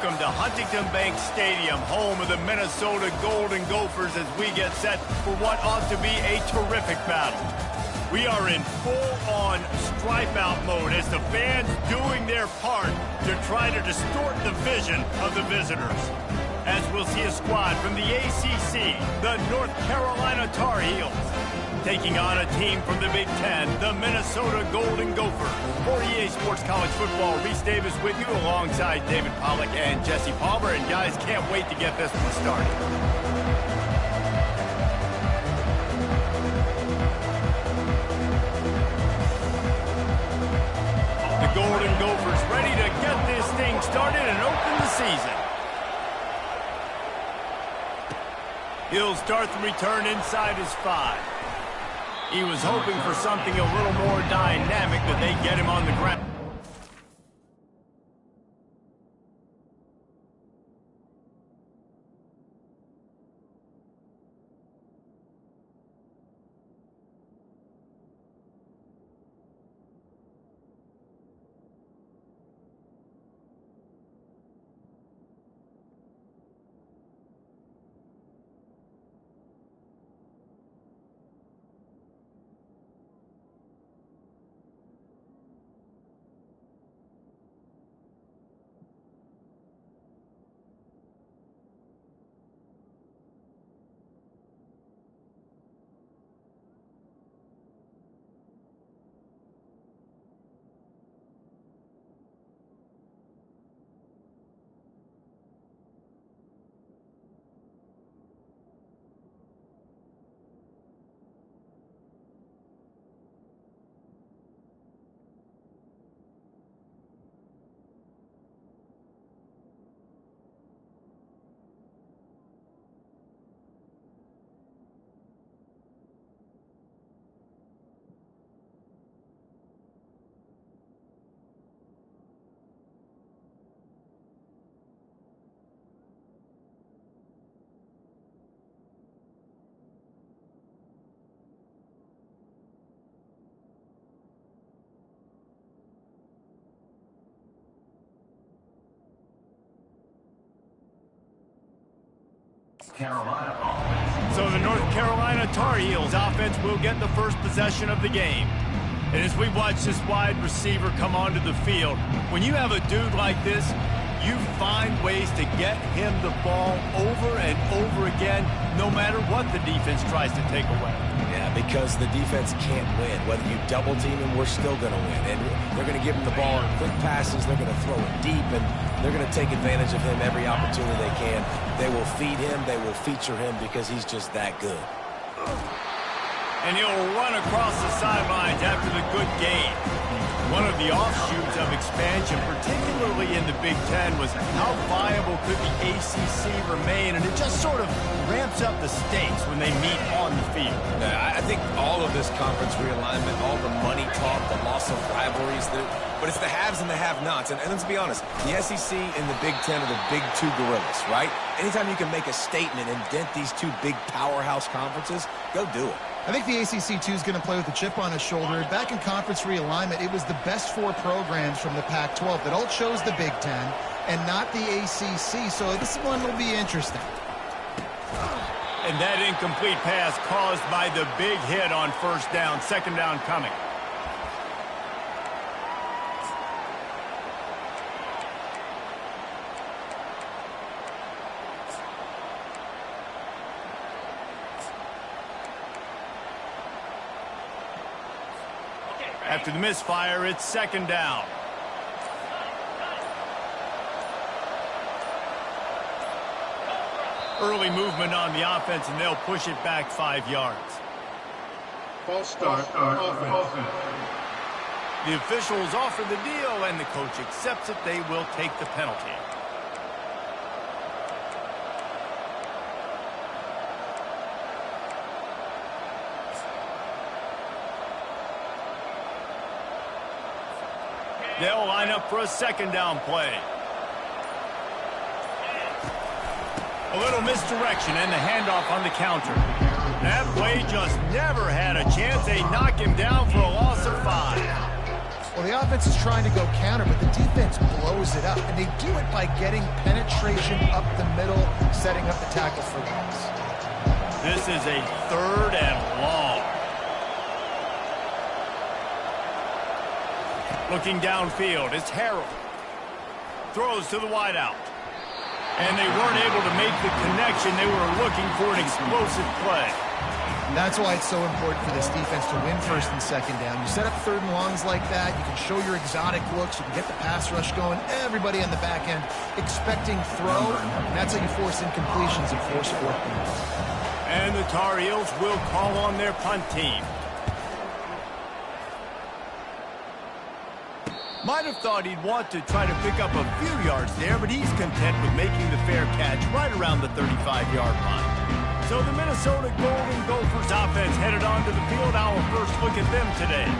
welcome to Huntington Bank Stadium, home of the Minnesota Golden Gophers, as we get set for what ought to be a terrific battle. We are in full-on stripe-out mode as the fans doing their part to try to distort the vision of the visitors. As we'll see a squad from the ACC, the North Carolina Tar Heels, taking on a team from the Big Ten, the Minnesota Golden Gophers. For EA Sports College Football, Reese Davis with you alongside David Pollack and Jesse Palmer. And guys, can't wait to get this one started. The Golden Gophers ready to get this thing started and open the season. He'll start the return inside his 5. He was hoping for something a little more dynamic, but they get him on the ground. Carolina offense. So the North Carolina Tar Heels offense will get the first possession of the game. And as we watch this wide receiver come onto the field, when you have a dude like this, you find ways to get him the ball over and over again, no matter what the defense tries to take away. Yeah, because the defense can't win. Whether you double team him, we're still going to win. And they're going to give him the ball in quick passes. They're going to throw it deep, and they're going to take advantage of him every opportunity they can. They will feed him. They will feature him because he's just that good. And he'll run across the sidelines after the good gain. One of the offshoots of expansion, particularly in the Big Ten, was how viable could the ACC remain, and it just sort of ramps up the stakes when they meet on the field. Yeah, I think all of this conference realignment, all the money talk, the loss of rivalries, but it's the haves and the have-nots. And let's be honest, the SEC and the Big Ten are the big two gorillas, right? Anytime you can make a statement and dent these two big powerhouse conferences, go do it. I think the ACC, too, is going to play with a chip on his shoulder. Back in conference realignment, it was the best 4 programs from the Pac-12 that all chose the Big Ten and not the ACC, so this one will be interesting. And that incomplete pass caused by the big hit on first down, second down coming. After the misfire, it's second down. Early movement on the offense, and they'll push it back 5 yards. False start offense. The officials offer the deal, and the coach accepts it. They will take the penalty. They'll line up for a second down play. A little misdirection and the handoff on the counter. That play just never had a chance. They knock him down for a loss of 5. Well, the offense is trying to go counter, but the defense blows it up, and they do it by getting penetration up the middle, setting up the tackle for loss. This is a 3rd and long. Looking downfield, it's Harold. Throws to the wideout. And they weren't able to make the connection. They were looking for an explosive play. And that's why it's so important for this defense to win 1st and 2nd down. You set up 3rd and longs like that. You can show your exotic looks. You can get the pass rush going. Everybody on the back end expecting throw. And that's how you force incompletions and force 4th downs. And the Tar Heels will call on their punt team. Might have thought he'd want to try to pick up a few yards there, but he's content with making the fair catch right around the 35-yard line. So the Minnesota Golden Gophers offense headed onto the field. Our first look at them today.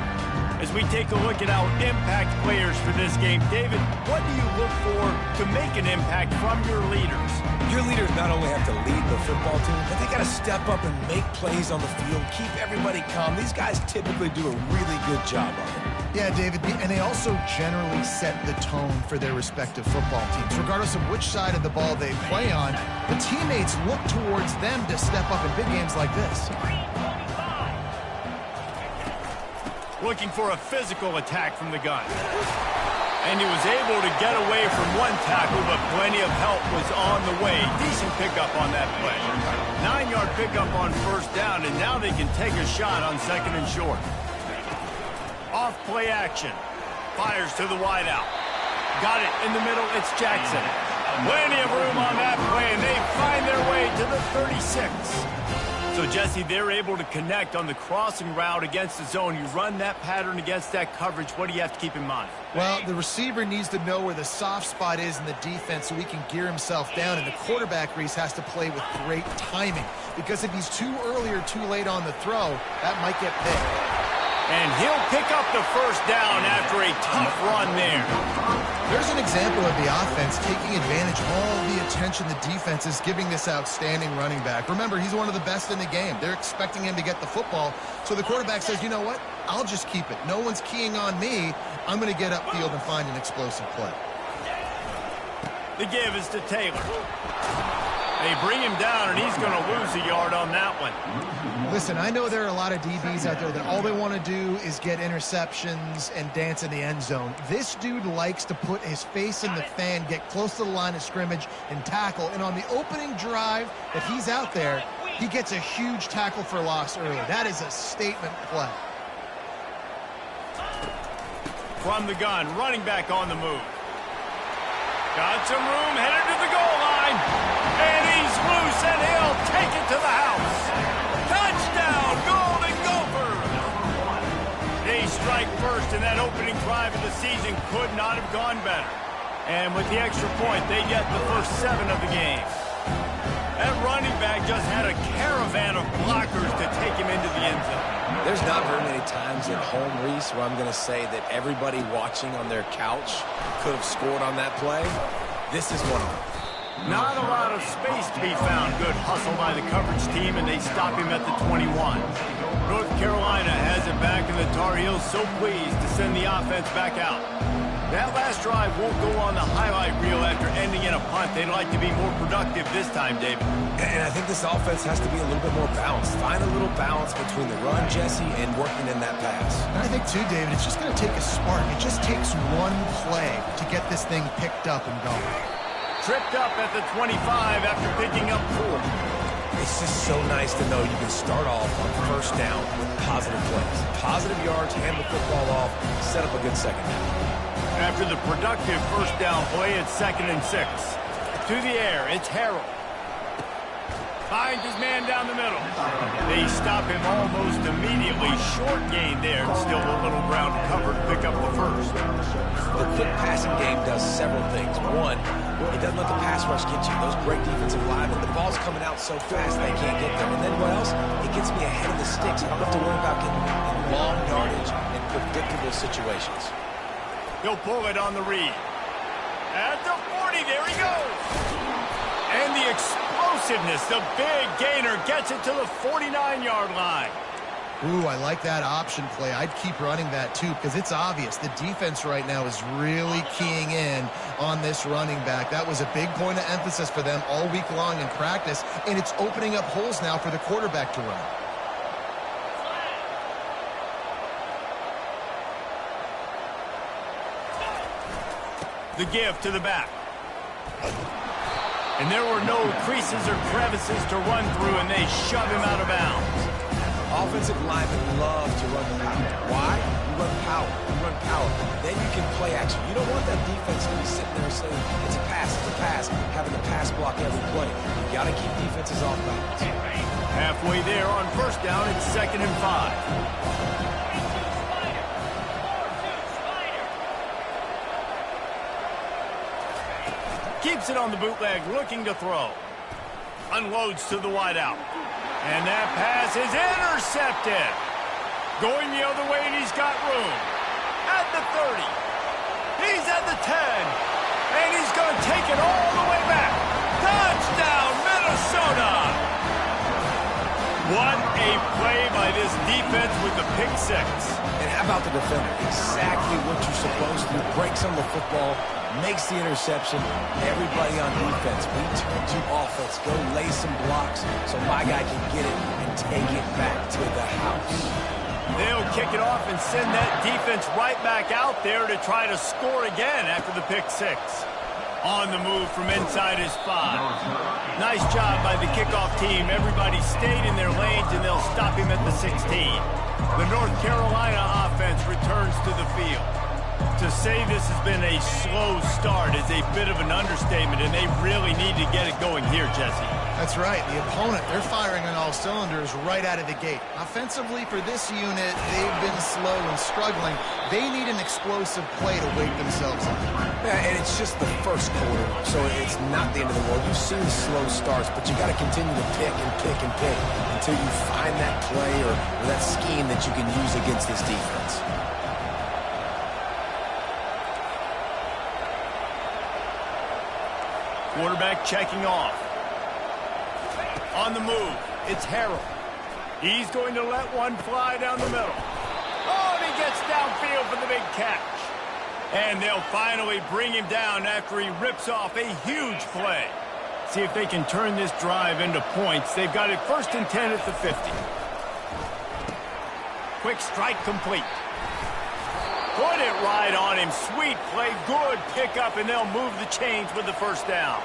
As we take a look at our impact players for this game, David, what do you look for to make an impact from your leaders? Your leaders not only have to lead the football team, but they got to step up and make plays on the field, keep everybody calm. These guys typically do a really good job of it. Yeah, David, and they also generally set the tone for their respective football teams. Regardless of which side of the ball they play on, the teammates look towards them to step up in big games like this. Looking for a physical attack from the gun. And he was able to get away from one tackle, but plenty of help was on the way. Decent pickup on that play. 9-yard pickup on 1st down, and now they can take a shot on 2nd and short. Off play action. Fires to the wideout. Got it in the middle. It's Jackson. Plenty of room on that play, and they find their way to the 36. So, Jesse, they're able to connect on the crossing route against the zone. You run that pattern against that coverage. What do you have to keep in mind? Well, the receiver needs to know where the soft spot is in the defense so he can gear himself down, and the quarterback, Reese, has to play with great timing, because if he's too early or too late on the throw, that might get picked. And he'll pick up the 1st down after a tough run there. There's an example of the offense taking advantage of all the attention the defense is giving this outstanding running back. Remember, he's one of the best in the game. They're expecting him to get the football. So the quarterback says, you know what? I'll just keep it. No one's keying on me. I'm going to get upfield and find an explosive play. The give is to Taylor. They bring him down, and he's going to lose a yard on that one. Listen, I know there are a lot of DBs out there that all they want to do is get interceptions and dance in the end zone. This dude likes to put his face in the fan, get close to the line of scrimmage, and tackle. And on the opening drive that he's out there, he gets a huge tackle for loss early. That is a statement play. From the gun, running back on the move. Got some room, headed to the goal line. And he's loose, and he'll take it to the house. Touchdown, Golden Gophers! They strike first, and that opening drive of the season could not have gone better. And with the extra point, they get the first 7 of the game. That running back just had a caravan of blockers to take him into the end zone. There's not very many times at home, Reese, where I'm going to say that everybody watching on their couch could have scored on that play. This is one of them. Not a lot of space to be found. Good hustle by the coverage team, and they stop him at the 21. North Carolina has it back, and the Tar Heels so pleased to send the offense back out. That last drive won't go on the highlight reel after ending in a punt. They'd like to be more productive this time, David. And I think this offense has to be a little bit more balanced. Find a little balance between the run, Jesse, and working in that pass. And I think, too, David, it's just going to take a spark. It just takes one play to get this thing picked up and going. Tripped up at the 25 after picking up 4. It's just so nice to know you can start off on 1st down with positive plays. Positive yards, hand the football off, set up a good 2nd down. After the productive 1st down play, it's 2nd and 6. To the air, it's Harold. Finds his man down the middle. They stop him almost immediately. Short gain there. Still a little ground covered to pick up the 1st. The quick passing game does several things. One, it doesn't let the pass rush get you. Those great defensive linemen, the ball's coming out so fast they can't get them. And then what else? It gets me ahead of the sticks. I don't have to worry about getting in long yardage and predictable situations. He'll pull it on the read. At the 40, there he goes. And the explosiveness, the big gainer gets it to the 49-yard line. Ooh, I like that option play. I'd keep running that too because it's obvious the defense right now is really keying in on this running back. That was a big point of emphasis for them all week long in practice, and it's opening up holes now for the quarterback to run. The give to the back. And there were no creases or crevices to run through, and they shove him out of bounds. Offensive linemen love to run power. Why? You run power. You run power. Then you can play action. You don't want that defense to be sitting there saying, it's a pass, having to pass block every play. You got to keep defenses off balance. Halfway there on first down, it's 2nd and 5. Keeps it on the bootleg, looking to throw. Unloads to the wideout. And that pass is intercepted. Going the other way, and he's got room. At the 30. He's at the 10. And he's going to take it all the way back. Touchdown, Minnesota! What a play by this defense with the pick 6. And how about the defender? Exactly what you're supposed to do. Breaks on the football, makes the interception. Everybody on defense, we turn to offense. Go lay some blocks so my guy can get it and take it back to the house. They'll kick it off and send that defense right back out there to try to score again after the pick 6. On the move from inside his 5. Nice job by the kickoff team. Everybody stayed in their lanes, and they'll stop him at the 16. The North Carolina offense returns to the field. To say this has been a slow start is a bit of an understatement, and they really need to get it going here, Jesse. That's right. The opponent, they're firing on all cylinders right out of the gate. Offensively, for this unit, they've been slow and struggling. They need an explosive play to wake themselves up. Yeah, and it's just the first quarter, so it's not the end of the world. You've seen slow starts, but you got to continue to pick and pick and pick until you find that play or that scheme that you can use against this defense. Quarterback checking off. On the move, it's Harrell. He's going to let one fly down the middle. Oh, and he gets downfield for the big catch. And they'll finally bring him down after he rips off a huge play. See if they can turn this drive into points. They've got it 1st and 10 at the 50. Quick strike complete. Put it right on him. Sweet play. Good pickup, and they'll move the chains with the 1st down.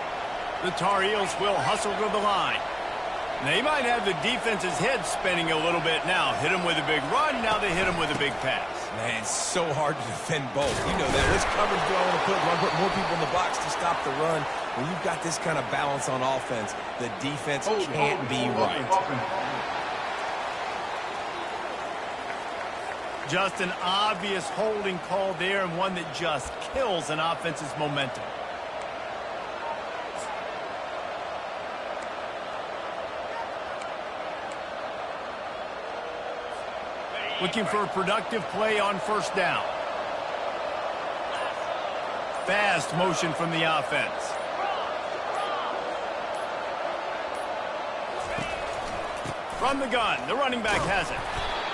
The Tar Heels will hustle to the line. They might have the defense's head spinning a little bit now. Hit him with a big run. Now they hit him with a big pass. Man, it's so hard to defend both. You know that. Which coverage do I want to put more people in the box to stop the run? When you've got this kind of balance on offense, the defense can't be right. Just an obvious holding call there, and one that just kills an offense's momentum. Looking for a productive play on 1st down. Fast motion from the offense. From the gun, the running back has it.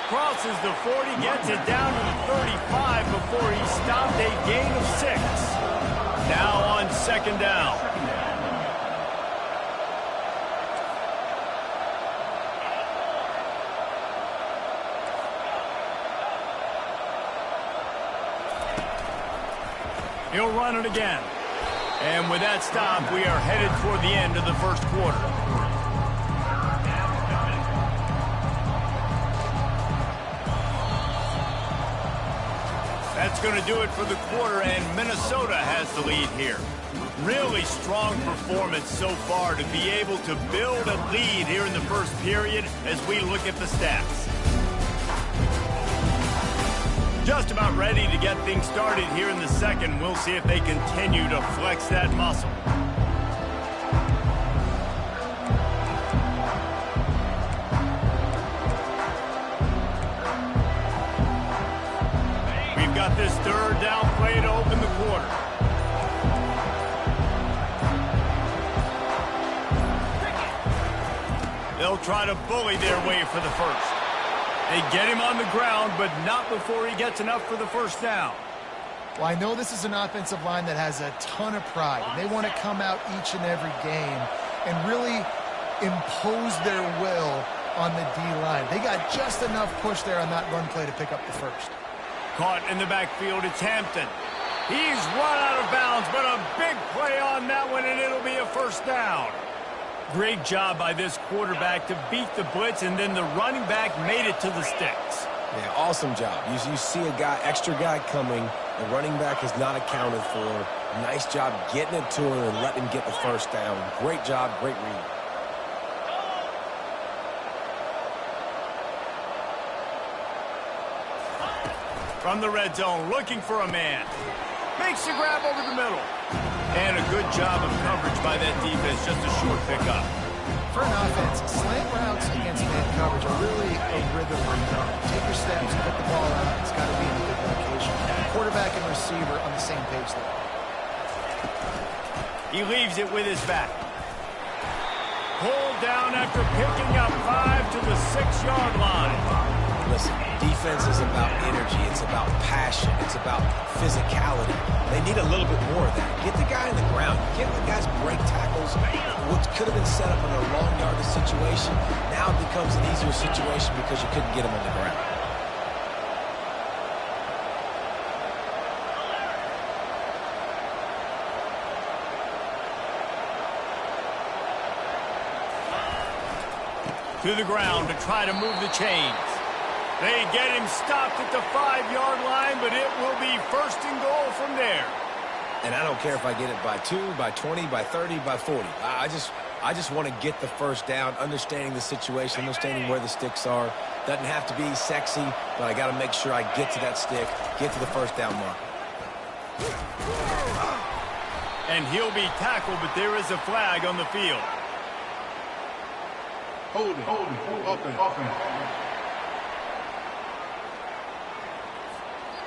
Crosses the 40, gets it down to the 35 before he stopped a gain of 6. Now on 2nd down. He'll run it again. And with that stop, we are headed toward the end of the 1st quarter. That's going to do it for the quarter, and Minnesota has the lead here. Really strong performance so far to be able to build a lead here in the 1st period as we look at the stats. Just about ready to get things started here in the 2nd. We'll see if they continue to flex that muscle. We've got this 3rd down play to open the quarter. They'll try to bully their way for the 1st. They get him on the ground, but not before he gets enough for the first down. Well, I know this is an offensive line that has a ton of pride, and they want to come out each and every game and really impose their will on the D-line. They got just enough push there on that run play to pick up the first. Caught in the backfield, it's Hampton. He's run out of bounds, but a big play on that one, and it'll be a first down. Great job by this quarterback to beat the blitz, and then the running back made it to the sticks. Yeah, awesome job. You see a extra guy coming. The running back is not accounted for. Nice job getting it to him and letting him get the first down. Great job, great read. From the red zone, looking for a man. Makes the grab over the middle. And a good job of coverage by that defense, just a short pickup. For an offense, slant routes against man coverage are really a rhythm run. Take your steps, put the ball out. It's got to be in a good location. Quarterback and receiver on the same page there. He leaves it with his back. Pulled down after picking up 5 to the 6-yard line. Listen, defense is about energy. It's about passion. It's about physicality. They need a little bit more of that. Get the guy on the ground. Get the guys break tackles. What could have been set up in a long yardage situation, now it becomes an easier situation because you couldn't get him on the ground. To the ground to try to move the chains. They get him stopped at the 5-yard line, but it will be first and goal from there. And I don't care if I get it by 2, by 20, by 30, by 40. I just want to get the first down, understanding the situation, understanding where the sticks are. Doesn't have to be sexy, but I got to make sure I get to that stick, get to the first down mark. And he'll be tackled, but there is a flag on the field. Holding. Offense.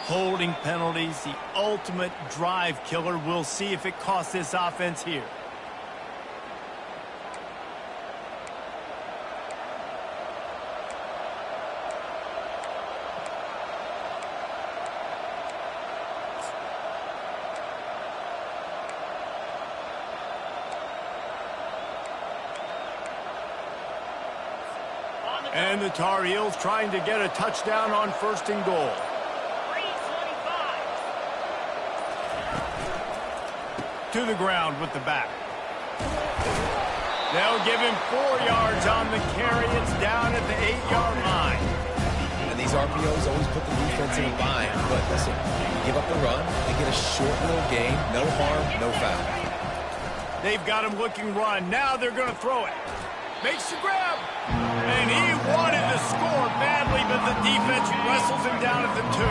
Holding penalties, the ultimate drive killer. We'll see if it costs this offense here. And the Tar Heels trying to get a touchdown on first and goal. To the ground with the back. They'll give him 4 yards on the carry. It's down at the 8-yard line. And these RPOs always put the defense in a bind. But listen, you give up the run, they get a short little gain, no harm, no foul. They've got him looking run. Now they're going to throw it. Makes the grab. And he wanted to score badly, but the defense wrestles him down at the 2.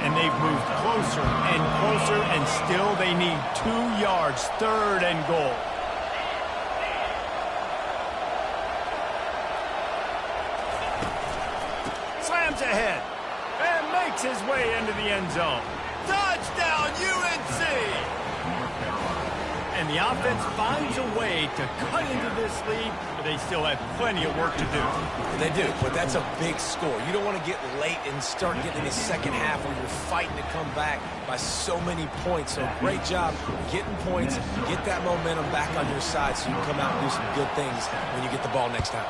And they've moved closer and closer, and still they need 2 yards, third and goal. Slams ahead and makes his way into the end zone. Touchdown, UNC! And the offense finds a way to cut into this lead, but they still have plenty of work to do. They do, but that's a big score. You don't want to get late and start getting in the second half where you're fighting to come back by so many points. So great job getting points, get that momentum back on your side so you can come out and do some good things when you get the ball next time.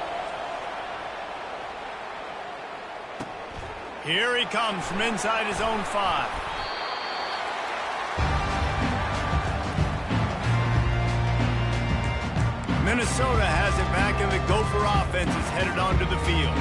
Here he comes from inside his own 5. Minnesota has it back, and the Gopher offense is headed onto the field.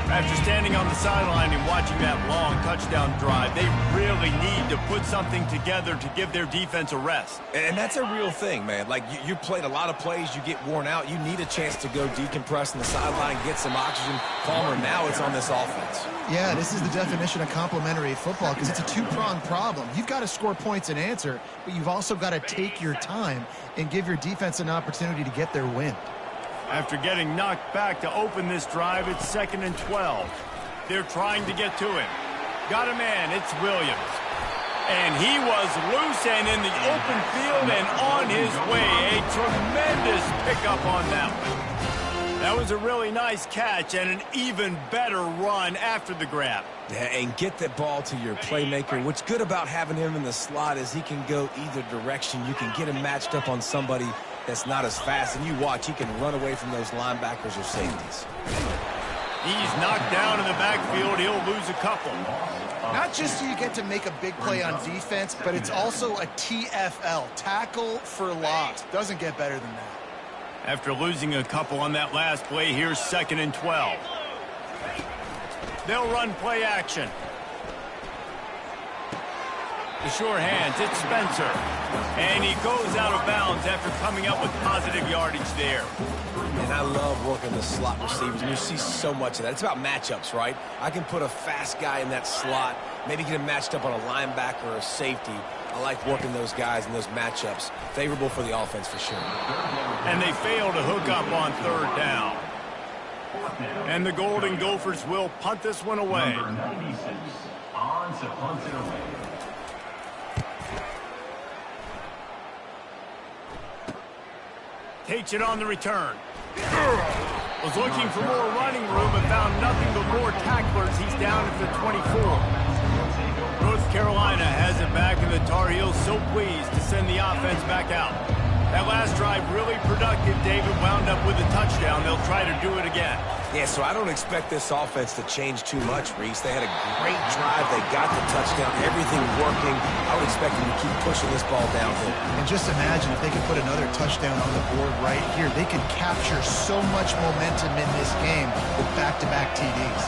After standing on the sideline and watching that long touchdown drive, they really need to put something together to give their defense a rest. And that's a real thing, man. Like, you played a lot of plays, you get worn out, you need a chance to go decompress on the sideline, get some oxygen. Palmer, now it's on this offense. Yeah, this is the definition of complementary football because it's a two-pronged problem. You've got to score points and answer, but you've also got to take your time and give your defense an opportunity to get their win. After getting knocked back to open this drive, it's 2nd and 12. They're trying to get to him. Got a man, it's Williams. And he was loose and in the open field and on his way. A tremendous pickup on that one. That was a really nice catch and an even better run after the grab. Yeah, and get the ball to your playmaker. What's good about having him in the slot is he can go either direction. You can get him matched up on somebody that's not as fast, and you watch, he can run away from those linebackers or safeties. He's knocked down in the backfield. He'll lose a couple. Not just do you get to make a big play on defense, but it's also a TFL, tackle for loss. Doesn't get better than that. After losing a couple on that last play, here's 2nd and 12. They'll run play action. The sure hands, it's Spencer. And he goes out of bounds after coming up with positive yardage there. And I love working the slot receivers, and you see so much of that. It's about matchups, right? I can put a fast guy in that slot, maybe get him matched up on a linebacker or a safety. I like working those guys in those matchups. Favorable for the offense for sure. And they fail to hook up on 3rd down. And the Golden Gophers will punt this one away. Number 96 on to punt it away. Takes it on the return. Was looking for more running room but found nothing but more tacklers. He's down at the 24. North Carolina has it back, and the Tar Heels so pleased to send the offense back out. That last drive really productive. David wound up with a touchdown. They'll try to do it again. Yeah, so I don't expect this offense to change too much, Reese. They had a great drive. They got the touchdown. Everything working. I would expect them to keep pushing this ball downhill. And just imagine if they could put another touchdown on the board right here. They could capture so much momentum in this game with back-to-back TDs.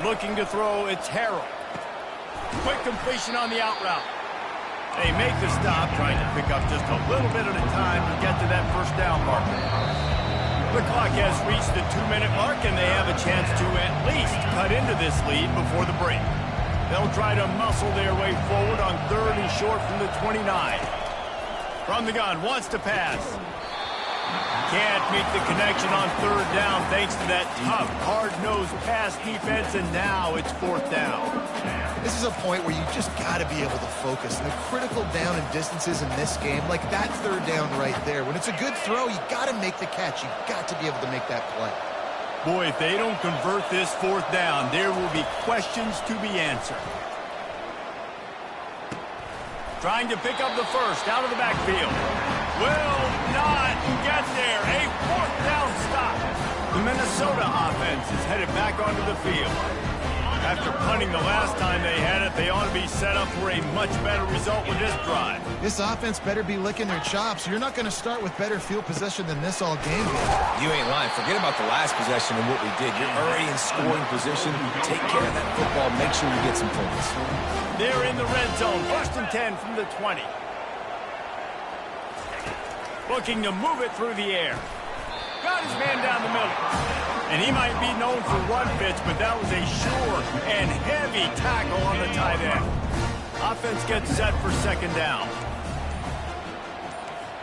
Looking to throw, it's Harrell. Quick completion on the out route. They make the stop, trying to pick up just a little bit at a time to get to that 1st down marker. The clock has reached the 2-minute mark, and they have a chance to at least cut into this lead before the break. They'll try to muscle their way forward on 3rd and short from the 29. From the gun, wants to pass. Can't make the connection on 3rd down thanks to that tough, hard-nosed pass defense, and now it's 4th down. This is a point where you just got to be able to focus. The critical down and distances in this game, like that 3rd down right there. When it's a good throw, you got to make the catch. You got to be able to make that play. Boy, if they don't convert this 4th down, there will be questions to be answered. Trying to pick up the first out of the backfield. Will not get there. A 4th down stop. The Minnesota offense is headed back onto the field. After punting the last time they had it, they ought to be set up for a much better result with this drive. This offense better be licking their chops. You're not going to start with better field possession than this all game. You ain't lying. Forget about the last possession and what we did. You're already in scoring position. Take care of that football. Make sure you get some points. They're in the red zone. 1st and 10 from the 20. Looking to move it through the air. Got his man down the middle. And he might be known for run fits, but that was a sure and heavy tackle on the tight end. Offense gets set for 2nd down.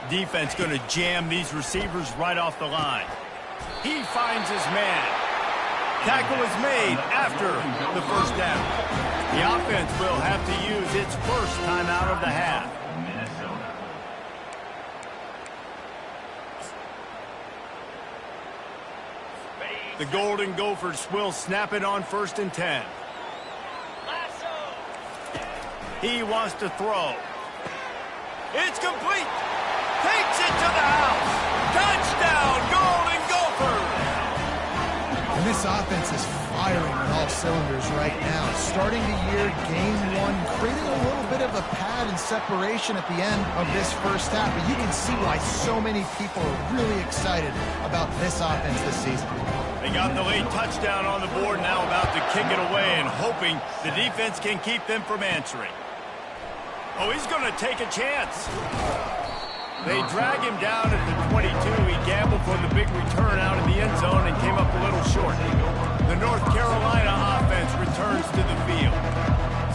Defense going to jam these receivers right off the line. He finds his man. Tackle is made after the 1st down. The offense will have to use its first timeout of the half. The Golden Gophers will snap it on 1st and 10. He wants to throw. It's complete. Takes it to the house. Touchdown, Golden Gophers. And this offense is firing on all cylinders right now. Starting the year, game 1, creating a little bit of a pad and separation at the end of this 1st half. But you can see why so many people are really excited about this offense this season. They got the late touchdown on the board, now about to kick it away and hoping the defense can keep them from answering. Oh, he's going to take a chance. They drag him down at the 22. He gambled for the big return out in the end zone and came up a little short. The North Carolina offense returns to the field.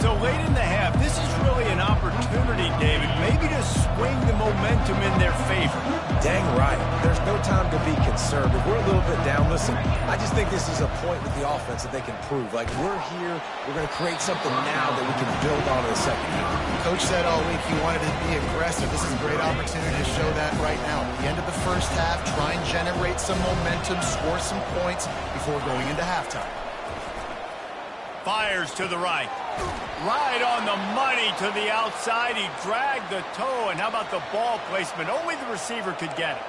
So late in the half, this is really an opportunity, David, maybe to swing the momentum in their favor. Dang right. There's no time to be conservative. We're a little bit down. Listen, I just think this is a point with the offense that they can prove. Like, we're here, we're going to create something now that we can build on in the second half. Coach said all week he wanted to be aggressive. This is a great opportunity to show that right now. At the end of the first half, try and generate some momentum, score some points before going into halftime. Fires to the right. Right on the money to the outside. He dragged the toe, and how about the ball placement? Only the receiver could get it.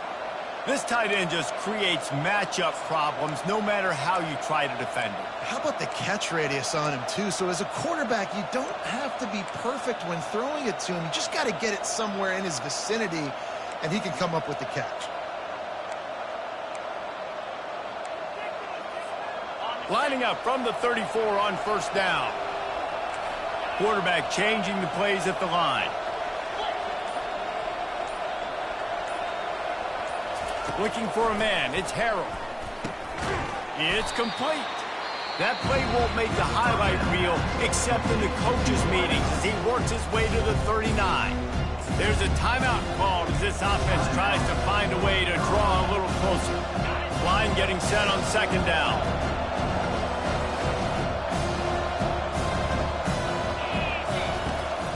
This tight end just creates matchup problems no matter how you try to defend him. How about the catch radius on him, too? So as a quarterback, you don't have to be perfect when throwing it to him. You just got to get it somewhere in his vicinity, and he can come up with the catch. Lining up from the 34 on first down. Quarterback changing the plays at the line. Looking for a man. It's Harrell. It's complete. That play won't make the highlight reel except in the coaches' meetings as he works his way to the 39. There's a timeout called as this offense tries to find a way to draw a little closer. Line getting set on second down.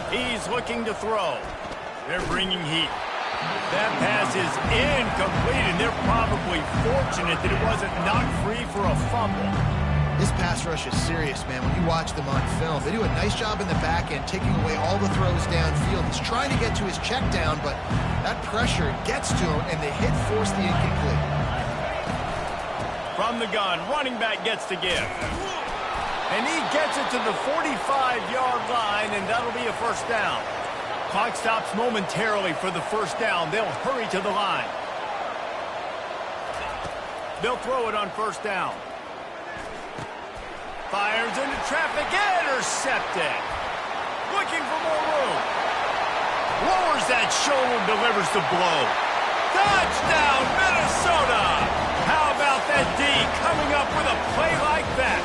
He's looking to throw. They're bringing heat. That pass is incomplete, and they're probably fortunate that it wasn't knocked free for a fumble. This pass rush is serious, man. When you watch them on film, they do a nice job in the back end, taking away all the throws downfield. He's trying to get to his check down, but that pressure gets to him, and the hit forced the incomplete. From the gun, running back gets to give. And he gets it to the 45-yard line, and that'll be a first down. Clock stops momentarily for the first down. They'll hurry to the line. They'll throw it on first down. Fires into traffic, intercepted. Looking for more room. Lowers that shoulder, delivers the blow. Touchdown, Minnesota! How about that D coming up with a play like that?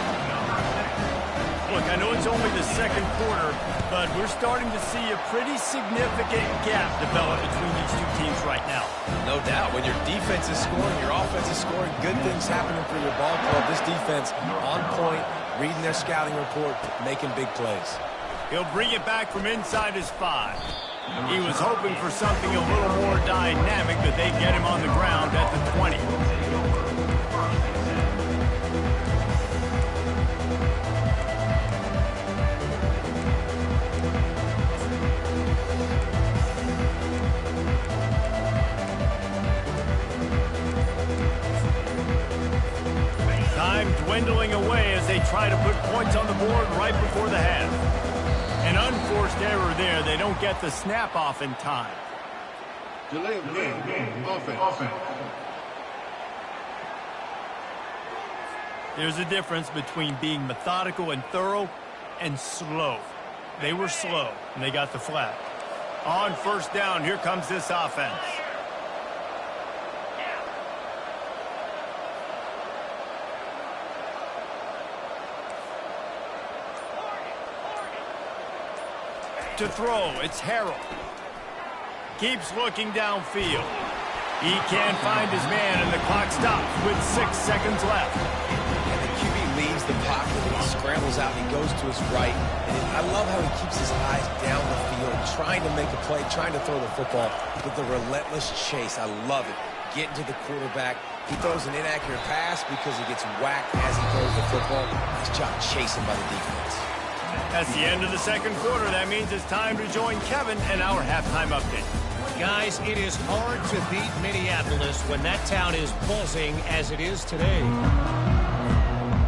Look, I know it's only the second quarter, but we're starting to see a pretty significant gap develop between these two teams right now. No doubt. When your defense is scoring, your offense is scoring, good things happening for your ball club. This defense on point, reading their scouting report, making big plays. He'll bring it back from inside his 5. He was hoping for something a little more dynamic, but they get him on the ground at the 20. Time dwindling away as they try to put points on the board right before the half. An unforced error there. They don't get the snap off in time. Delay of game. Offense. There's a difference between being methodical and thorough and slow. They were slow, and they got the flag. On first down, here comes this offense. To throw, it's Harrell. Keeps looking downfield. He can't find his man, and the clock stops with 6 seconds left. And the QB leaves the pocket, and he scrambles out, and he goes to his right. And I love how he keeps his eyes down the field, trying to make a play, trying to throw the football, but the relentless chase, I love it. Getting to the quarterback. He throws an inaccurate pass because he gets whacked as he throws the football. Nice job chasing by the defense. That's the end of the second quarter. That means it's time to join Kevin and our halftime update. Guys, it is hard to beat Minneapolis when that town is buzzing as it is today.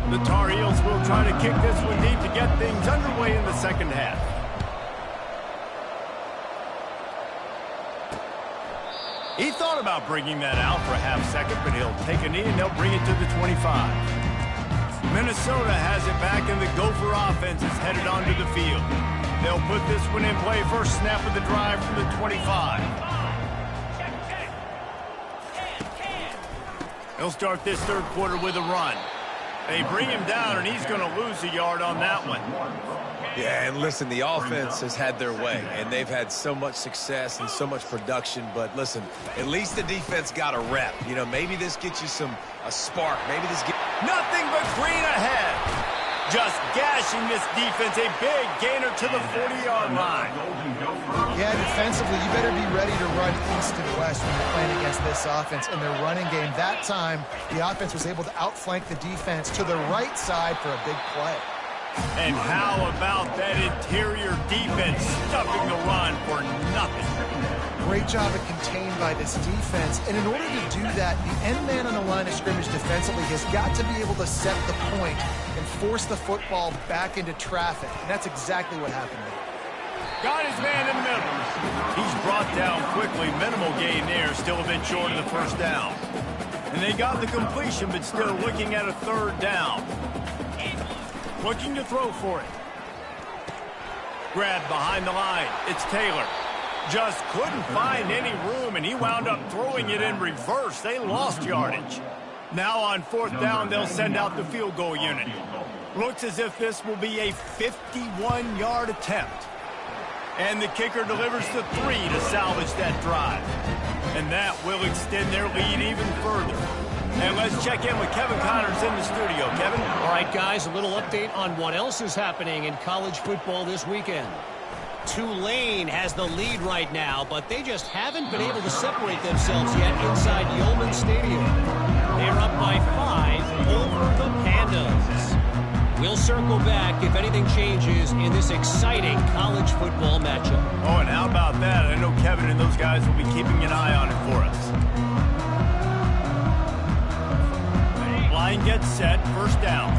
The Tar Heels will try to kick this one deep to get things underway in the second half. He thought about bringing that out for a half second, but he'll take a knee and they'll bring it to the 25. Minnesota has it back, and the Gopher offense is headed onto the field. They'll put this one in play. First snap of the drive from the 25. They'll start this third quarter with a run. They bring him down, and he's going to lose a yard on that one. Yeah, and listen, the offense has had their way, and they've had so much success and so much production. But listen, at least the defense got a rep. You know, maybe this gets you a spark. Maybe this gets... Nothing but green ahead. Just gashing this defense. A big gainer to the 40-yard line. Yeah, defensively, you better be ready to run east and west when you're playing against this offense and their running game. That time, the offense was able to outflank the defense to the right side for a big play. And how about that interior defense stuffing the run for nothing? Great job of contained by this defense. And in order to do that, the end man on the line of scrimmage defensively has got to be able to set the point and force the football back into traffic. And that's exactly what happened there. Got his man in the middle. He's brought down quickly. Minimal gain there. Still a bit short of the first down. And they got the completion, but still looking at a third down. Looking to throw for it. Grabbed behind the line. It's Taylor. Just couldn't find any room, and he wound up throwing it in reverse. They lost yardage. Now on fourth down, they'll send out the field goal unit. Looks as if this will be a 51-yard attempt. And the kicker delivers the 3 to salvage that drive. And that will extend their lead even further. And let's check in with Kevin Connors in the studio. Kevin? All right, guys, a little update on what else is happening in college football this weekend. Tulane has the lead right now, but they just haven't been able to separate themselves yet inside Yeoman Stadium. They're up by 5 over the Pandas. We'll circle back if anything changes in this exciting college football matchup. Oh, and how about that? I know Kevin and those guys will be keeping an eye on it for us. Line gets set, first down.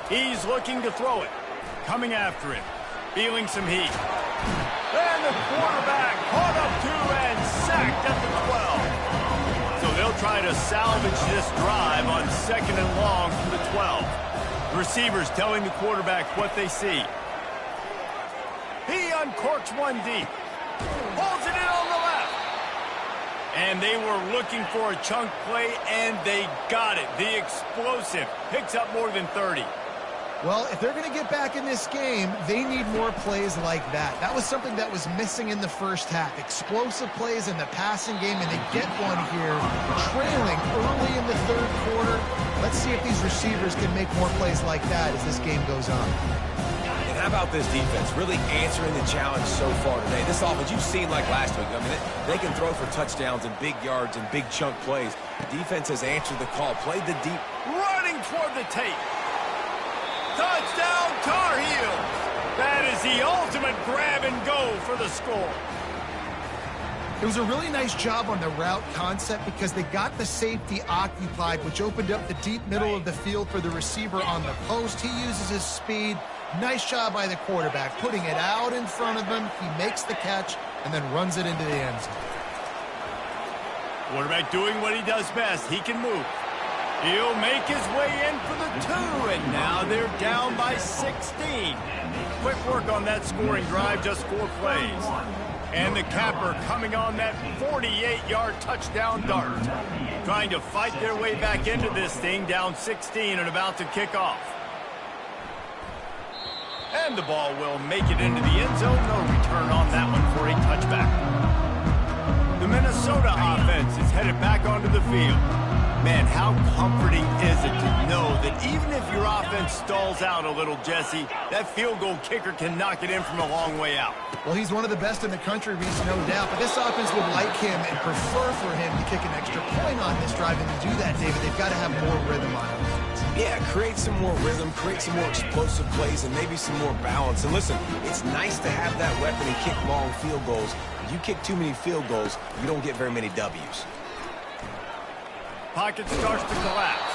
He's looking to throw it. Coming after him. Feeling some heat. And the quarterback caught up to and sacked at the 12. So they'll try to salvage this drive on second and long from the 12. The receivers telling the quarterback what they see. He uncorks one deep. Holds it in on the left. And they were looking for a chunk play, and they got it. The explosive picks up more than 30. Well, if they're going to get back in this game, they need more plays like that. That was something that was missing in the first half. Explosive plays in the passing game, and they get one here, trailing early in the third quarter. Let's see if these receivers can make more plays like that as this game goes on. And how about this defense really answering the challenge so far today? This offense, you've seen like last week. I mean, they can throw for touchdowns and big yards and big chunk plays. Defense has answered the call, played the deep. Running toward the tape. Touchdown, Tar Heels. That is the ultimate grab and go for the score. It was a really nice job on the route concept because they got the safety occupied, which opened up the deep middle of the field for the receiver on the post. He uses his speed. Nice job by the quarterback, putting it out in front of him. He makes the catch and then runs it into the end zone. Quarterback doing what he does best. He can move. He'll make his way in for the 2, and now they're down by 16. Quick work on that scoring drive, just 4 plays. And the capper coming on that 48-yard touchdown dart. Trying to fight their way back into this thing, down 16 and about to kick off. And the ball will make it into the end zone. No return on that one for a touchback. The Minnesota offense is headed back onto the field. Man, how comforting is it to know that even if your offense stalls out a little, Jesse, that field goal kicker can knock it in from a long way out. Well, he's one of the best in the country, Reese, no doubt. But this offense would like him and prefer for him to kick an extra point on this drive. And to do that, David, they've got to have more rhythm on offense. Yeah, create some more rhythm, create some more explosive plays, and maybe some more balance. And listen, it's nice to have that weapon and kick long field goals. If you kick too many field goals, you don't get very many W's. Pocket starts to collapse.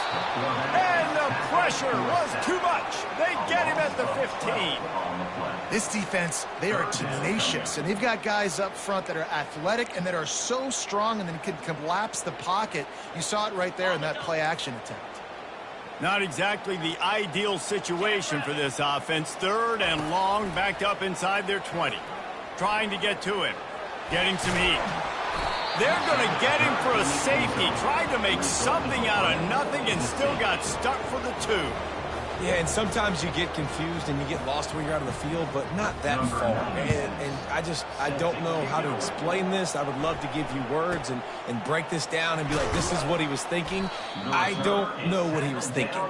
And the pressure was too much. They get him at the 15. This defense, they are tenacious, and they've got guys up front that are athletic and that are so strong and then can collapse the pocket. You saw it right there in that play-action attempt. Not exactly the ideal situation for this offense. Third and long, backed up inside their 20. Trying to get to him. Getting some heat. They're going to get him for a safety. Tried to make something out of nothing and still got stuck for the 2. Yeah, and sometimes you get confused and you get lost when you're out of the field, but not that far. And I don't know how to explain this. I would love to give you words and break this down and be like, this is what he was thinking. I don't know what he was thinking.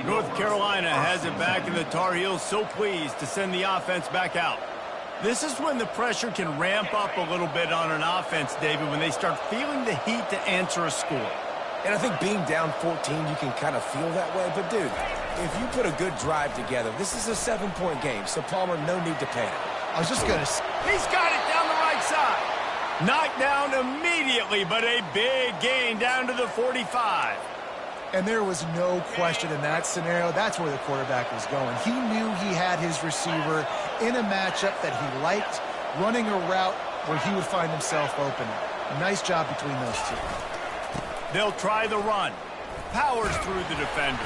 North Carolina has it back, and the Tar Heels so pleased to send the offense back out. This is when the pressure can ramp up a little bit on an offense, David, when they start feeling the heat to answer a score. And I think being down 14, you can kind of feel that way. But, dude, if you put a good drive together, this is a 7-point game, so Palmer, no need to panic. I was just going to say. He's got it down the right side. Knocked down immediately, but a big gain down to the 45. And there was no question in that scenario. That's where the quarterback was going. He knew he had his receiver in a matchup that he liked, running a route where he would find himself open. Nice job between those two. They'll try the run. Powers through the defender.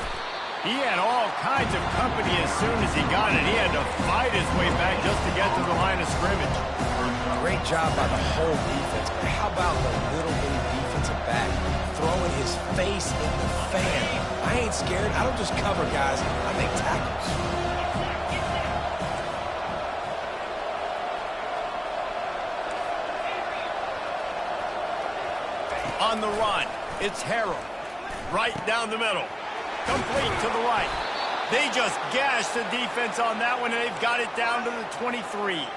He had all kinds of company as soon as he got it. He had to fight his way back just to get to the line of scrimmage. Great job by the whole defense. But how about the little bitty defensive back throwing his face in the fan? I ain't scared. I don't just cover guys. I make tackles. On the run, it's Harrell. Right down the middle. Complete to the right. They just gashed the defense on that one, and they've got it down to the 23. Yeah,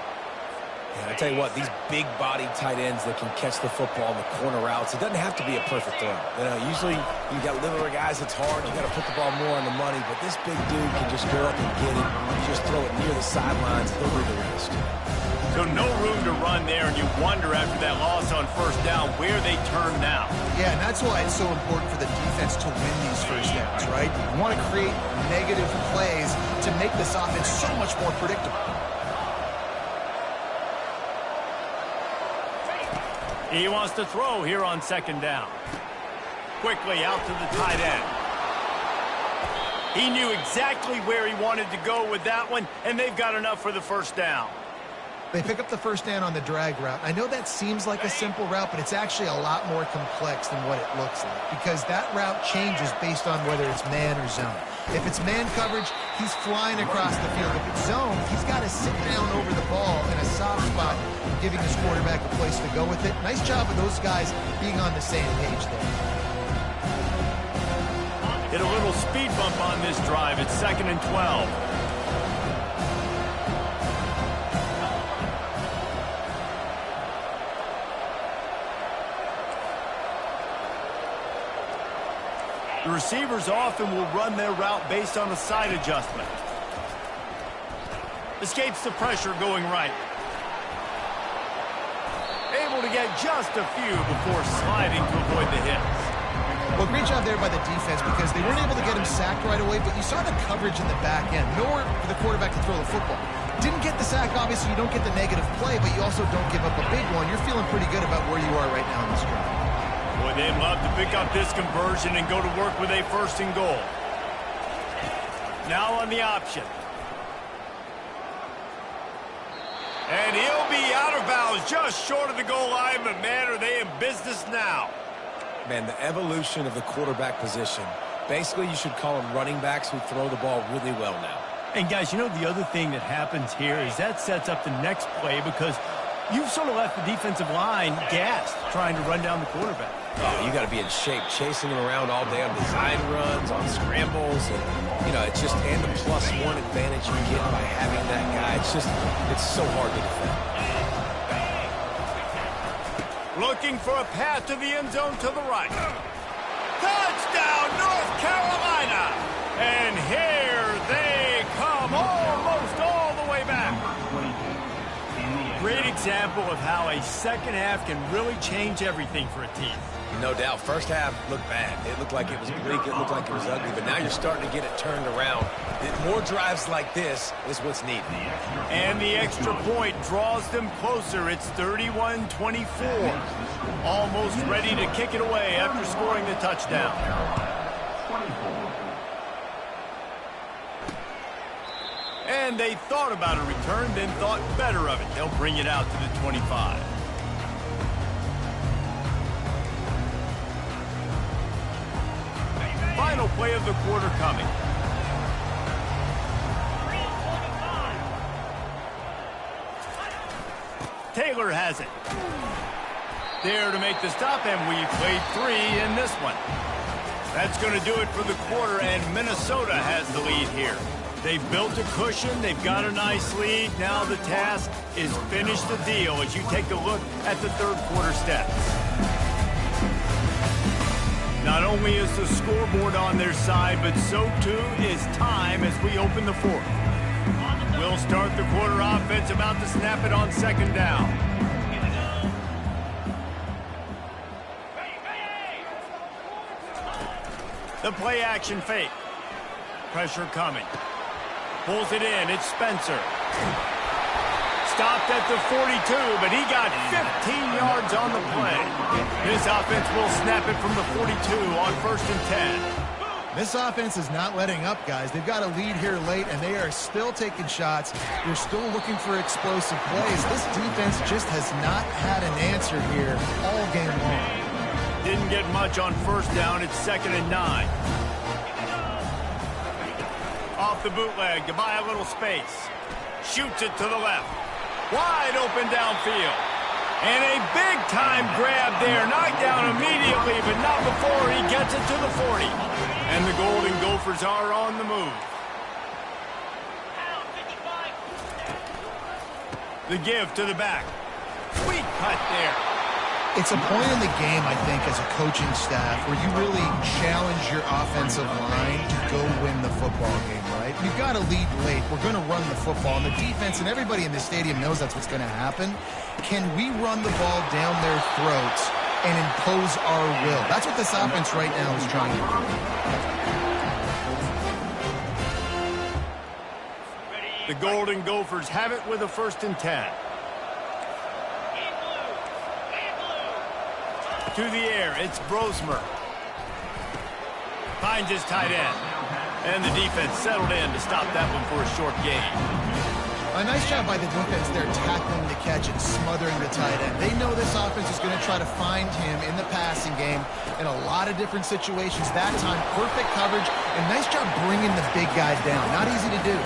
I tell you what, these big body tight ends that can catch the football in the corner routes, it doesn't have to be a perfect throw. You know, usually you got littler guys, it's hard. You got to put the ball more on the money, but this big dude can just go up and get it. You just throw it near the sidelines, he'll do the rest. So no room to run there, and you wonder after that loss on first down where they turn now. Yeah, and that's why it's so important for the defense to win these first downs, right? You want to create negative plays to make this offense so much more predictable. He wants to throw here on second down. Quickly out to the tight end. He knew exactly where he wanted to go with that one, and they've got enough for the first down. They pick up the first down on the drag route. I know that seems like a simple route, but it's actually a lot more complex than what it looks like because that route changes based on whether it's man or zone. If it's man coverage, he's flying across the field. If it's zone, he's got to sit down over the ball in a soft spot, giving his quarterback a place to go with it. Nice job of those guys being on the same page there. Hit a little speed bump on this drive. It's 2nd and 12. The receivers often will run their route based on a side adjustment. Escapes the pressure going right. Able to get just a few before sliding to avoid the hits. Well, great job there by the defense because they weren't able to get him sacked right away, but you saw the coverage in the back end. Nowhere for the quarterback to throw the football. Didn't get the sack, obviously you don't get the negative play, but you also don't give up a big one. You're feeling pretty good about where you are right now in this drive. Boy, they'd love to pick up this conversion and go to work with a 1st and goal. Now on the option. And he'll be out of bounds just short of the goal line, but man, are they in business now. Man, the evolution of the quarterback position. Basically, you should call them running backs who throw the ball really well now. And guys, you know the other thing that happens here is that sets up the next play because you've sort of left the defensive line gassed trying to run down the quarterback. Oh, you got to be in shape, chasing him around all day on design runs, on scrambles, and you know it's just and the +1 advantage you get by having that guy. It's so hard to defend. Looking for a path to the end zone to the right. Touchdown, North Carolina! And here they come, almost all the way back. Great example of how a second half can really change everything for a team. No doubt. First half looked bad. It looked like it was bleak. It looked like it was ugly. But now you're starting to get it turned around. More drives like this is what's needed. And the extra point draws them closer. It's 31-24. Almost ready to kick it away after scoring the touchdown. And they thought about a return, then thought better of it. They'll bring it out to the 25. Final play of the quarter coming. Taylor has it. There to make the stop, and we played 3 in this one. That's going to do it for the quarter, and Minnesota has the lead here. They've built a cushion. They've got a nice lead. Now the task is finish the deal as you take a look at the third quarter stats. Not only is the scoreboard on their side, but so too is time as we open the fourth. We'll start the quarter offense, about to snap it on second down. The play action fake. Pressure coming. Pulls it in. It's Spencer. Stopped at the 42, but he got 15 yards on the play. This offense will snap it from the 42 on 1st and 10. This offense is not letting up, guys. They've got a lead here late, and they are still taking shots. They're still looking for explosive plays. This defense just has not had an answer here all game long. Didn't get much on 1st down. It's 2nd and 9. Off the bootleg to buy a little space. Shoots it to the left. Wide open downfield. And a big-time grab there. Knocked down immediately, but not before he gets it to the 40. And the Golden Gophers are on the move. The give to the back. Sweet cut there. It's a point in the game, I think, as a coaching staff where you really challenge your offensive line to go win the football game, right? You've got to lead late. We're going to run the football. And the defense and everybody in the stadium knows that's what's going to happen. Can we run the ball down their throats and impose our will? That's what this offense right now is trying to do. The Golden Gophers have it with a 1st and 10. To the air, it's Brosmer. Finds his tight end. And the defense settled in to stop that one for a short gain. A nice job by the defense there tackling the catch and smothering the tight end. They know this offense is going to try to find him in the passing game in a lot of different situations. That time, perfect coverage, and nice job bringing the big guy down. Not easy to do.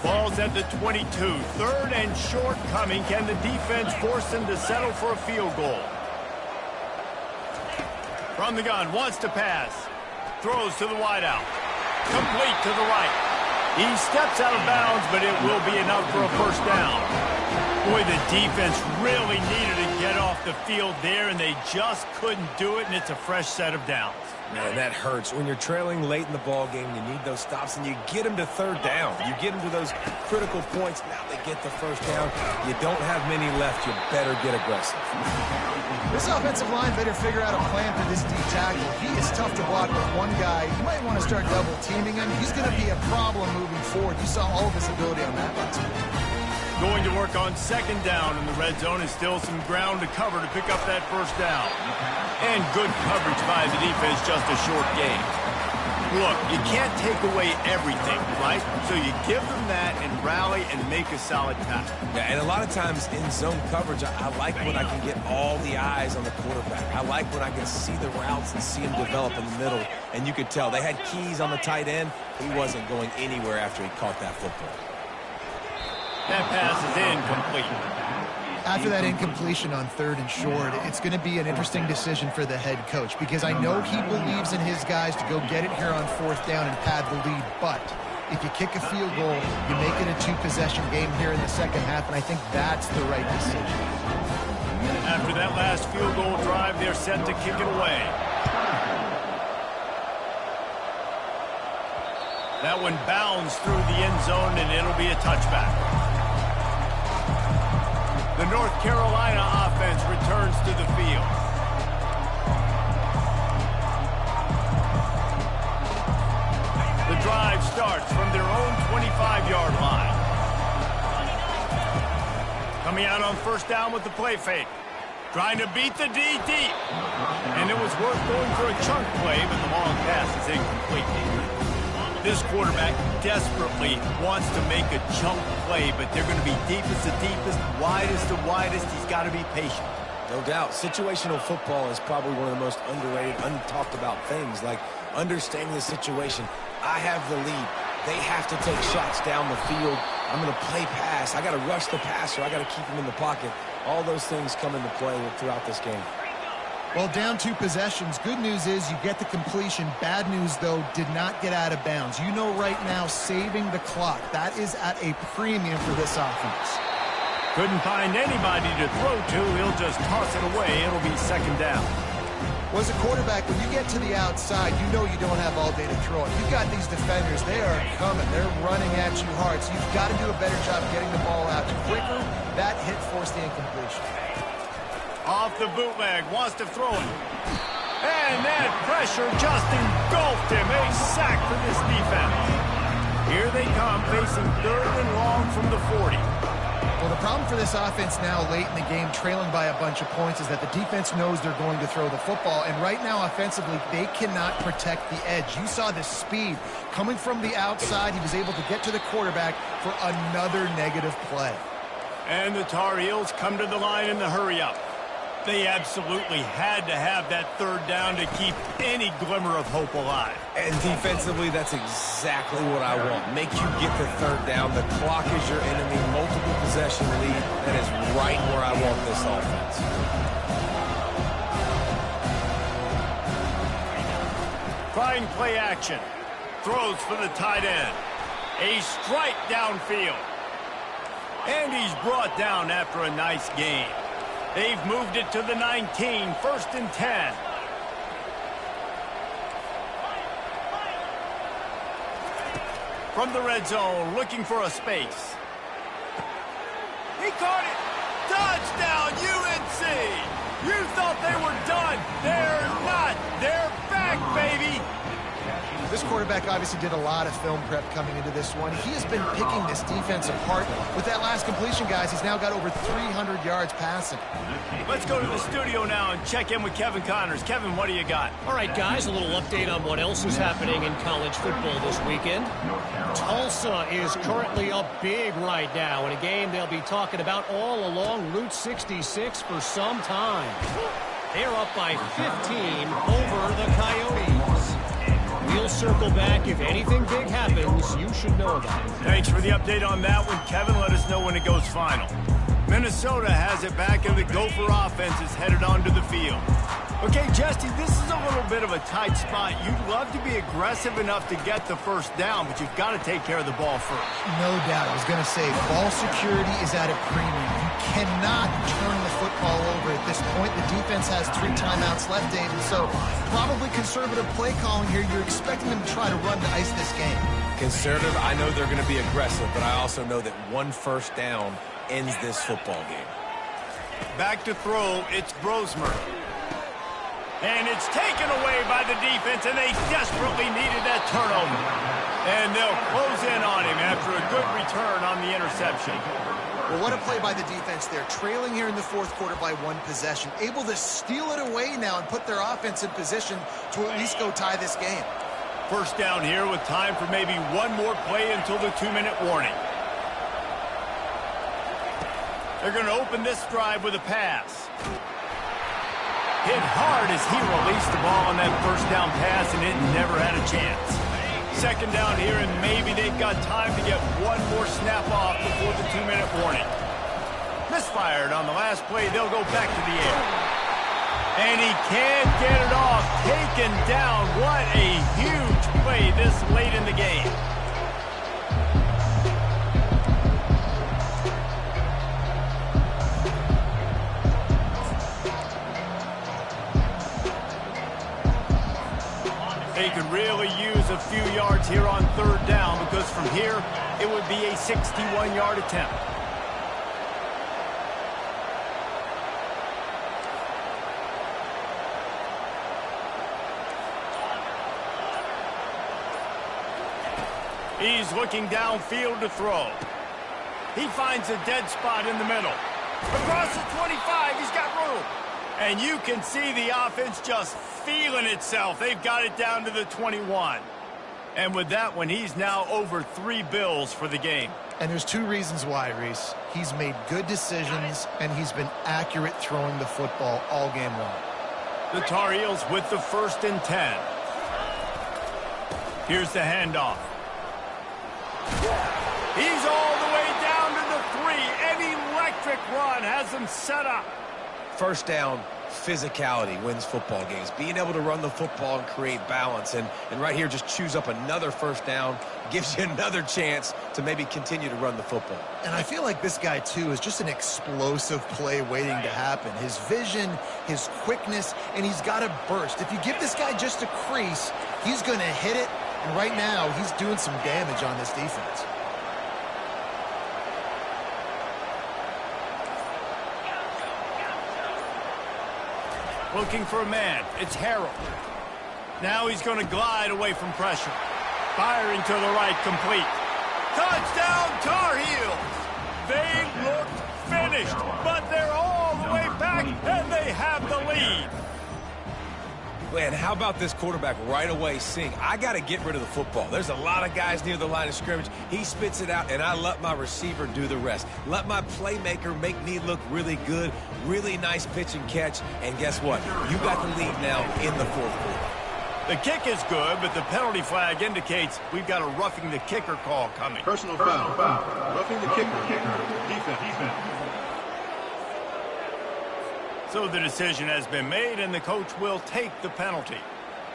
Ball's at the 22. 3rd and short coming. Can the defense force them to settle for a field goal? From the gun, wants to pass. Throws to the wideout. Complete to the right. He steps out of bounds, but it will be enough for a 1st down. Boy, the defense really needed to get off the field there, and they just couldn't do it, and it's a fresh set of downs. Man, that hurts. When you're trailing late in the ball game, you need those stops, and you get them to 3rd down. You get them to those critical points. Now they get the 1st down. You don't have many left. You better get aggressive. This offensive line better figure out a plan for this D tackle. He is tough to block with one guy. You might want to start double teaming him. He's going to be a problem moving forward. You saw all of his ability on that last play. Going to work on 2nd down in the red zone is still some ground to cover to pick up that 1st down. And good coverage by the defense, just a short gain. Look, you can't take away everything, right? So you give them that and rally and make a solid pass. Yeah, and a lot of times in zone coverage, I like when I can get all the eyes on the quarterback. I like when I can see the routes and see him develop in the middle. And you could tell they had keys on the tight end. He wasn't going anywhere after he caught that football. That pass is incomplete. After that incompletion on 3rd and short, it's going to be an interesting decision for the head coach because I know he believes in his guys to go get it here on 4th down and pad the lead. But if you kick a field goal, you make it a 2-possession game here in the 2nd half, and I think that's the right decision. After that last field goal drive, they're set to kick it away. That one bounds through the end zone, and it'll be a touchback. The North Carolina offense returns to the field. The drive starts from their own 25-yard line. Coming out on 1st down with the play fake. Trying to beat the D deep. And it was was worth going for a chunk play, but the long pass is incomplete. This quarterback desperately wants to make a chunk play, but they're going to be deepest to deepest, widest to widest. He's got to be patient. No doubt. Situational football is probably one of the most underrated, untalked about things, like understanding the situation. I have the lead. They have to take shots down the field. I'm going to play pass. I got to rush the passer. I got to keep him in the pocket. All those things come into play throughout this game. Well, down 2 possessions. Good news is you get the completion. Bad news, though, did not get out of bounds. You know right now, saving the clock, that is at a premium for this offense. Couldn't find anybody to throw to. He'll just toss it away. It'll be second down. Well, as a quarterback, when you get to the outside, you know you don't have all day to throw it. You've got these defenders. They are coming. They're running at you hard. So you've got to do a better job getting the ball out quicker. That hit forced the incompletion. Off the bootleg, wants to throw it. And that pressure just engulfed him. A sack for this defense. Here they come, facing 3rd and long from the 40. Well, the problem for this offense now late in the game, trailing by a bunch of points, is that the defense knows they're going to throw the football. And right now, offensively, they cannot protect the edge. You saw the speed coming from the outside. He was able to get to the quarterback for another negative play. And the Tar Heels come to the line in the hurry-up. They absolutely had to have that 3rd down to keep any glimmer of hope alive. And defensively, that's exactly what I want. Make you get the 3rd down. The clock is your enemy. Multiple possession lead. That is right where I want this offense. Trying play action. Throws for the tight end. A strike downfield. And he's brought down after a nice gain. They've moved it to the 19, 1st and 10. From the red zone, looking for a space. He caught it. Touchdown, UNC. You thought they were done. They're not. They're back, baby. This quarterback obviously did a lot of film prep coming into this one. He has been picking this defense apart. With that last completion, guys, he's now got over 300 yards passing. Let's go to the studio now and check in with Kevin Connors. Kevin, what do you got? All right, guys, a little update on what else is happening in college football this weekend. Tulsa is currently up big right now in a game they'll be talking about all along Route 66 for some time. They're up by 15 over the Coyotes. We'll circle back. If anything big happens, you should know about it. Thanks for the update on that one, Kevin. Let us know when it goes final. Minnesota has it back, and the Gopher offense is headed onto the field. Okay, Jesse, this is a little bit of a tight spot. You'd love to be aggressive enough to get the 1st down, but you've got to take care of the ball first. No doubt. I was going to say, ball security is at a premium. You cannot turn the football over at this point. The defense has 3 timeouts left, David, so probably conservative play calling here. You're expecting them to try to run to ice this game. Conservative, I know they're going to be aggressive, but I also know that 1 1st down ends this football game. Back to throw, it's Brosmer. And it's taken away by the defense, and they desperately needed that turnover. And they'll close in on him after a good return on the interception. Well, what a play by the defense there. Trailing here in the 4th quarter by 1 possession. Able to steal it away now and put their offense in position to at least go tie this game. 1st down here with time for maybe one more play until the 2-minute warning. They're going to open this drive with a pass. Hit hard as he released the ball on that 1st down pass, and it never had a chance. 2nd down here, and maybe they've got time to get one more snap off before the 2-minute warning. Misfired on the last play. They'll go back to the air. And he can't get it off. Taken down. What a huge play this late in the game. They could really use a few yards here on 3rd down, because from here, it would be a 61-yard attempt. He's looking downfield to throw. He finds a dead spot in the middle. Across the 25, he's got room. And you can see the offense just feeling itself. They've got it down to the 21. And with that one, he's now over 3 bills for the game. And there's 2 reasons why, Reese. He's made good decisions, and he's been accurate throwing the football all game long. The Tar Heels with the 1st and 10. Here's the handoff. He's all the way down to the 3. An electric run has him set up. First down, physicality wins football games. Being able to run the football and create balance. And right here, just choose up another first down, gives you another chance to maybe continue to run the football. And I feel like this guy, too, is just an explosive play waiting to happen. His vision, his quickness, and he's got a burst. If you give this guy just a crease, he's going to hit it. And right now, he's doing some damage on this defense. Looking for a man. It's Harrell. Now he's going to glide away from pressure. Firing to the right, complete. Touchdown, Tar Heels! They looked finished, but they're all the way back, and they have the lead. Man, how about this quarterback right away seeing, I got to get rid of the football. There's a lot of guys near the line of scrimmage. He spits it out, and I let my receiver do the rest. Let my playmaker make me look really good, really nice pitch and catch, and guess what? You got the lead now in the 4th quarter. The kick is good, but the penalty flag indicates we've got a roughing the kicker call coming. Personal foul. Roughing the kicker. Defense. So the decision has been made, and the coach will take the penalty.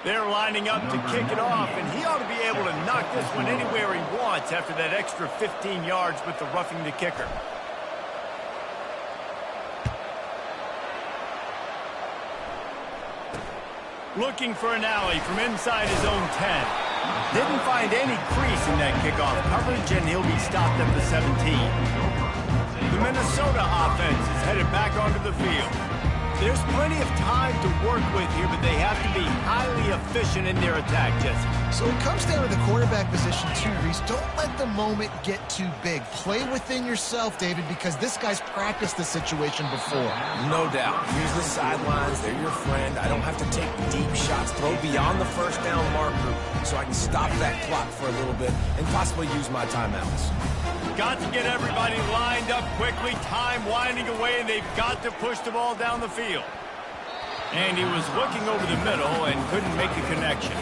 They're lining up to kick it off, and he ought to be able to knock this one anywhere he wants after that extra 15 yards with the roughing the kicker. Looking for an alley from inside his own 10. Didn't find any crease in that kickoff coverage, and he'll be stopped at the 17. The Minnesota offense is headed back onto the field. There's plenty of time to work with here, but they have to be highly efficient in their attack, Jesse. So it comes down to the quarterback position too, Reese. Don't let the moment get too big. Play within yourself, David, because this guy's practiced the situation before. No doubt. Use the sidelines. They're your friend. I don't have to take deep shots. Throw beyond the first down marker so I can stop that clock for a little bit and possibly use my timeouts. Got to get everybody lined up quickly. Time winding away, and they've got to push the ball down the field. And he was looking over the middle and couldn't make a connection.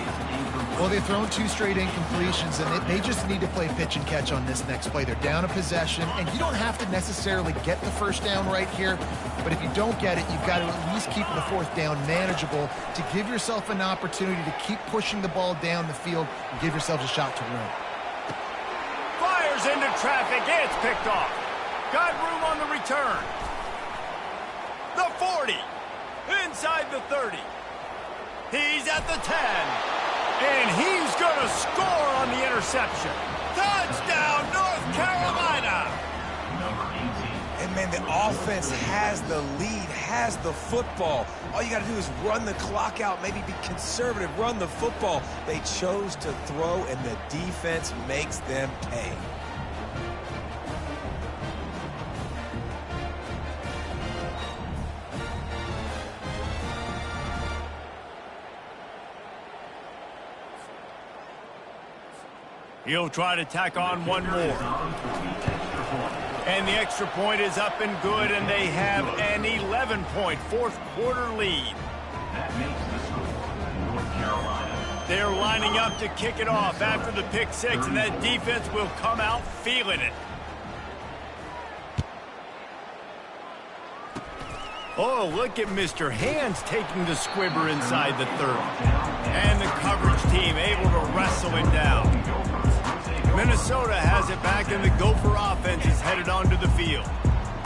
Well, they've thrown 2 straight incompletions, and they just need to play pitch and catch on this next play. They're down a possession, and you don't have to necessarily get the first down right here, but if you don't get it, you've got to at least keep the 4th down manageable to give yourself an opportunity to keep pushing the ball down the field and give yourselves a shot to win. Fires into traffic. It's picked off. Got room on the return. The 40. Inside the 30. He's at the 10. And he's going to score on the interception. Touchdown, North Carolina. And, man, the offense has the lead, has the football. All you got to do is run the clock out, maybe be conservative, run the football. They chose to throw, and the defense makes them pay. He'll try to tack on one more. And the extra point is up and good, and they have an 11-point 4th quarter lead. That makes the score North Carolina. They're lining up to kick it off after the pick 6, and that defense will come out feeling it. Oh, look at Mr. Hands taking the squibber inside the 30. And the coverage team able to wrestle him down. Minnesota has it back, and the Gopher offense is headed onto the field.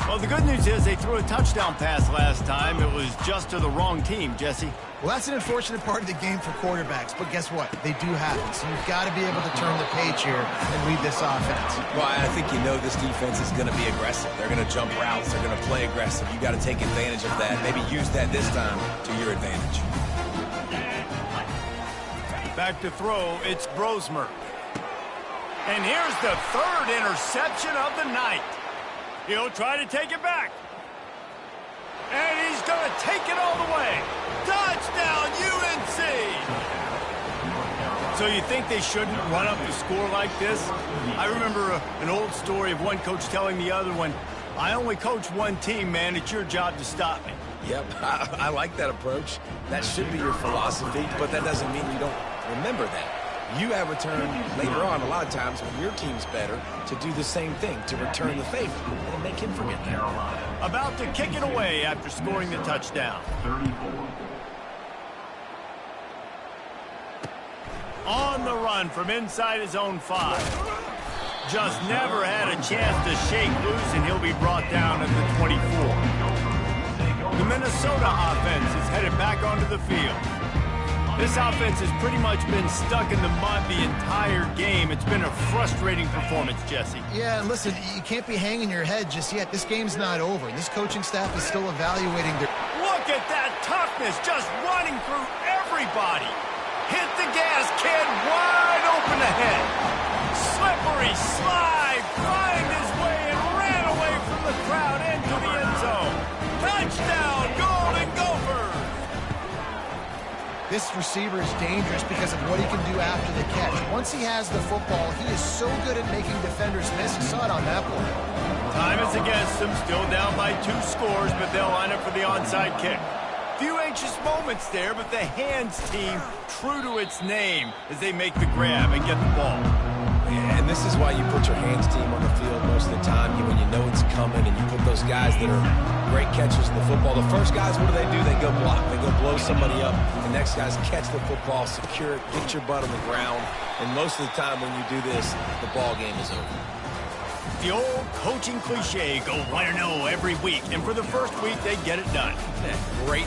Well, the good news is they threw a touchdown pass last time. It was just to the wrong team, Jesse. Well, that's an unfortunate part of the game for quarterbacks, but guess what? They do happen, so you've got to be able to turn the page here and read this offense. Well, I think you know this defense is going to be aggressive. They're going to jump routes. They're going to play aggressive. You got to take advantage of that. Maybe use that this time to your advantage. Back to throw, it's Brosmer. And here's the 3rd interception of the night. He'll try to take it back. And he's going to take it all the way. Touchdown, UNC! So you think they shouldn't run up the score like this? I remember an old story of one coach telling the other one, I only coach one team, man. It's your job to stop me. Yep, I like that approach. That should be your philosophy, but that doesn't mean you don't remember that. You have returned later on, a lot of times when your team's better, to do the same thing, to return the favor, and make him forget that. About to kick it away after scoring the touchdown. 34. On the run from inside his own 5. Just never had a chance to shake loose, and he'll be brought down at the 24. The Minnesota offense is headed back onto the field. This offense has pretty much been stuck in the mud the entire game. It's been a frustrating performance, Jesse. Yeah, and listen, you can't be hanging your head just yet. This game's not over. This coaching staff is still evaluating their... Look at that toughness, just running through everybody. Hit the gas, kid, wide open ahead. Slippery slide, find his way and ran away from the crowd into the end zone. Touchdown, Golden Gophers! This receiver is dangerous because of what he can do after the catch. Once he has the football, he is so good at making defenders miss. You saw it on that play. Time is against them, still down by 2 scores, but they'll line up for the onside kick. Few anxious moments there, but the hands team true to its name as they make the grab and get the ball. Yeah, and this is why you put your hands team on the field most of the time, when you know it's coming, and you put those guys that are great catchers in the football. The first guys, what do? They go block. They go blow somebody up. The next guys catch the football, secure it, get your butt on the ground. And most of the time when you do this, the ball game is over. The old coaching cliche, go 1-0 every week. And for the first week, they get it done. Great